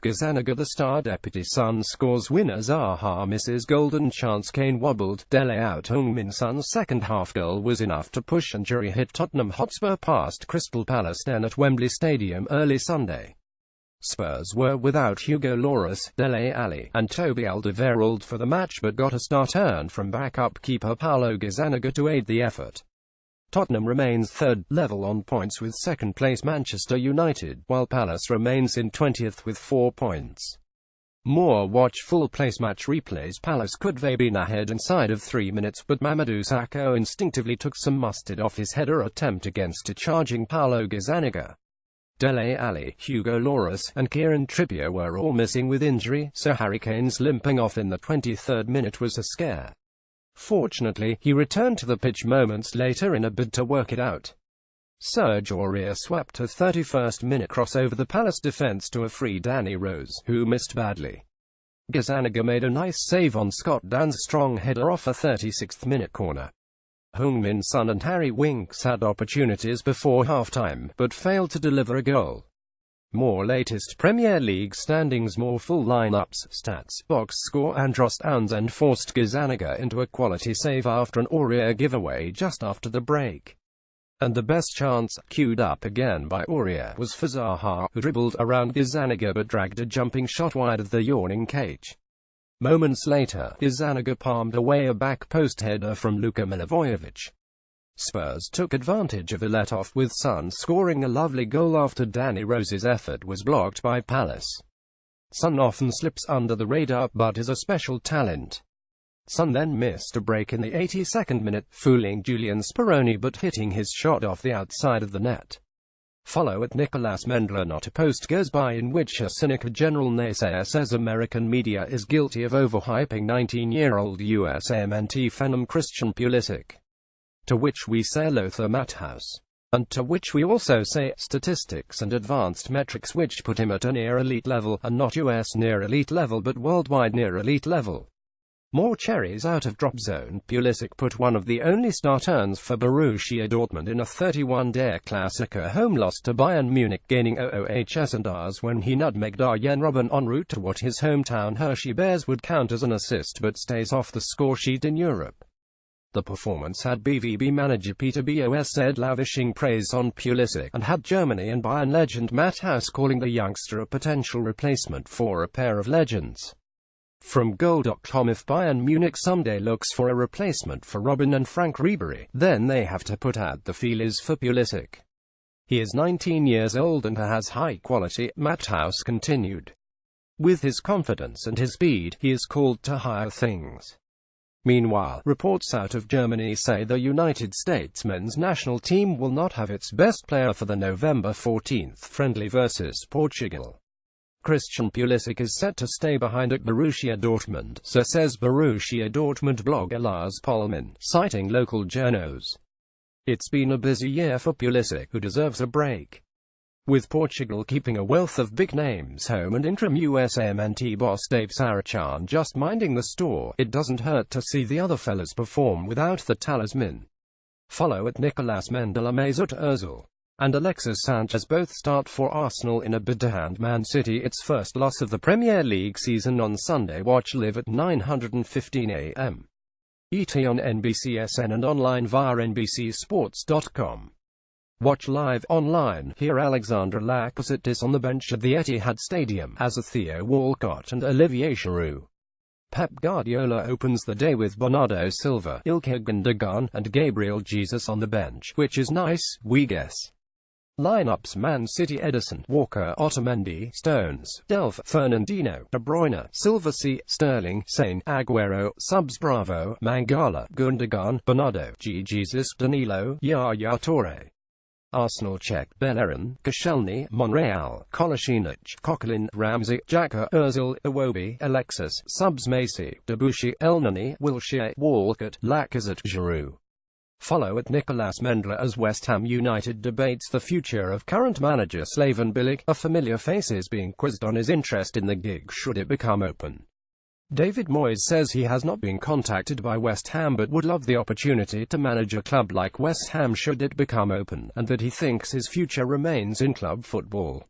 Gazzaniga, the star deputy. Son scores winner, Zaha misses golden chance, Kane wobbled, Dele out. Heung-min Son's second half goal was enough to push and jury hit Tottenham Hotspur past Crystal Palace Den at Wembley Stadium early Sunday. Spurs were without Hugo Lloris, Dele Alli, and Toby Alderweireld for the match, but got a star turn from backup keeper Paulo Gazzaniga to aid the effort. Tottenham remains third, level on points with second-place Manchester United, while Palace remains in 20th with 4 points. More watch full-place match replays. Palace could have been ahead inside of 3 minutes, but Mamadou Sakho instinctively took some mustard off his header attempt against a charging Paulo Gazzaniga. Dele Alli, Hugo Lloris, and Kieran Trippier were all missing with injury, so Harry Kane's limping off in the 23rd minute was a scare. Fortunately, he returned to the pitch moments later in a bid to work it out. Serge Aurier swept a 31st-minute cross over the Palace defence to a free Danny Rose, who missed badly. Gazzaniga made a nice save on Scott Dan's strong header off a 36th-minute corner. Heung-min Son and Harry Winks had opportunities before half-time, but failed to deliver a goal. More latest Premier League standings, more full lineups, stats, box score. Andros Townsend forced Gazzaniga into a quality save after an Aurier giveaway just after the break. And the best chance, queued up again by Aurier, was for Zaha, who dribbled around Gazzaniga but dragged a jumping shot wide of the yawning cage. Moments later, Gazzaniga palmed away a back post header from Luka Milivojevic. Spurs took advantage of a let-off, with Son scoring a lovely goal after Danny Rose's effort was blocked by Palace. Son often slips under the radar, but is a special talent. Son then missed a break in the 82nd minute, fooling Julian Speroni but hitting his shot off the outside of the net. Follow at Nicolas Mendler. Not a post goes by in which a cynical general naysayer says American media is guilty of overhyping 19-year-old USMNT phenom Christian Pulisic. To which we say Lothar Matthaus. And to which we also say statistics and advanced metrics, which put him at a near-elite level, and not US near-elite level but worldwide near-elite level. More cherries out of drop zone. Pulisic put one of the only star turns for Borussia Dortmund in a 31-day Klassiker home loss to Bayern Munich, gaining OOHs and Rs when he nutmegged Arjen Robben en route to what his hometown Hershey Bears would count as an assist, but stays off the scoresheet in Europe. The performance had BVB manager Peter Bosz said, lavishing praise on Pulisic, and had Germany and Bayern legend Matthaus calling the youngster a potential replacement for a pair of legends. From Goal.com: if Bayern Munich someday looks for a replacement for Robben and Frank Ribery, then they have to put out the feelers for Pulisic. He is 19 years old and has high quality, Matthaus continued. With his confidence and his speed, he is called to higher things. Meanwhile, reports out of Germany say the United States men's national team will not have its best player for the November 14th friendly versus Portugal. Christian Pulisic is set to stay behind at Borussia Dortmund, so says Borussia Dortmund blogger Lars Pollmann, citing local journos. It's been a busy year for Pulisic, who deserves a break. With Portugal keeping a wealth of big names home and interim USMNT boss Dave Sarachan just minding the store, it doesn't hurt to see the other fellas perform without the talisman. Follow at Nicolas Mendler. Mesut Ozil and Alexis Sanchez both start for Arsenal in a bid to hand Man City its first loss of the Premier League season on Sunday. Watch live at 9:15 a.m. ET on NBCSN and online via NBCSports.com. Watch live online. Hear Alexandre Lacazette on the bench at the Etihad Stadium, as are Theo Walcott and Olivier Giroud. Pep Guardiola opens the day with Bernardo Silva, Ilkay Gundogan, and Gabriel Jesus on the bench, which is nice, we guess. Lineups: Man City: Ederson, Walker, Otamendi, Stones, Delph, Fernandinho, De Bruyne, Silva, Sterling, Sane, Aguero. Subs: Bravo, Mangala, Gundogan, Bernardo, Jesus, Danilo, Yaya Toure. Arsenal: check, Bellerin, Koscielny, Monreal, Kolasinac, Coquelin, Ramsey, Xhaka, Ozil, Iwobi, Alexis. Subs: Messi, Debuchy, Elneny, Wilshere, Walcott, Lacazette, Giroud. Follow at Nicolas Mendler as West Ham United debates the future of current manager Slaven Bilic. A familiar face is being quizzed on his interest in the gig should it become open. David Moyes says he has not been contacted by West Ham but would love the opportunity to manage a club like West Ham should it become open, and that he thinks his future remains in club football.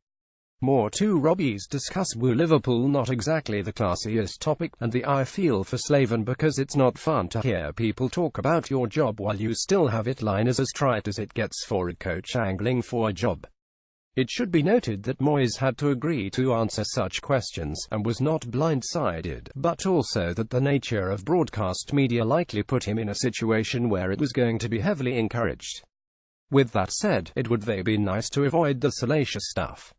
More two Robbies discuss woo Liverpool, not exactly the classiest topic, and the I feel for Slaven because it's not fun to hear people talk about your job while you still have it. Line is as trite as it gets for a coach angling for a job. It should be noted that Moyes had to agree to answer such questions, and was not blindsided, but also that the nature of broadcast media likely put him in a situation where it was going to be heavily encouraged. With that said, it would be nice to avoid the salacious stuff.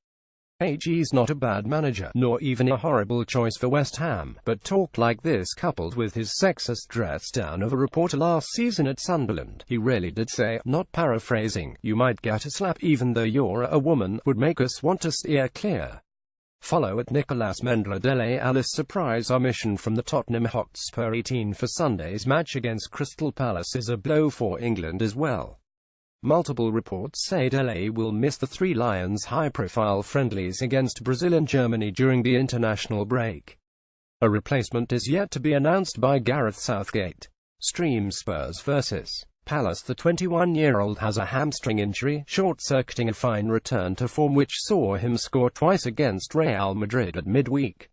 He's not a bad manager, nor even a horrible choice for West Ham, but talk like this coupled with his sexist dress down of a reporter last season at Sunderland, he really did say, not paraphrasing, "You might get a slap even though you're a woman," would make us want to steer clear. Follow at Nicolas Mendler. Dele Alli's surprise omission from the Tottenham Hotspur 18 for Sunday's match against Crystal Palace is a blow for England as well. Multiple reports say Dele will miss the Three Lions' high-profile friendlies against Brazil and Germany during the international break. A replacement is yet to be announced by Gareth Southgate. Stream Spurs vs. Palace. The 21-year-old has a hamstring injury, short-circuiting a fine return to form which saw him score twice against Real Madrid at midweek.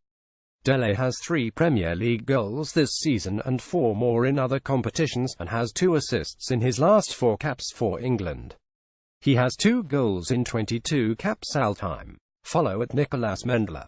Dele has 3 Premier League goals this season and 4 more in other competitions, and has 2 assists in his last 4 caps for England. He has 2 goals in 22 caps all-time. Follow at Nicolas Mendler.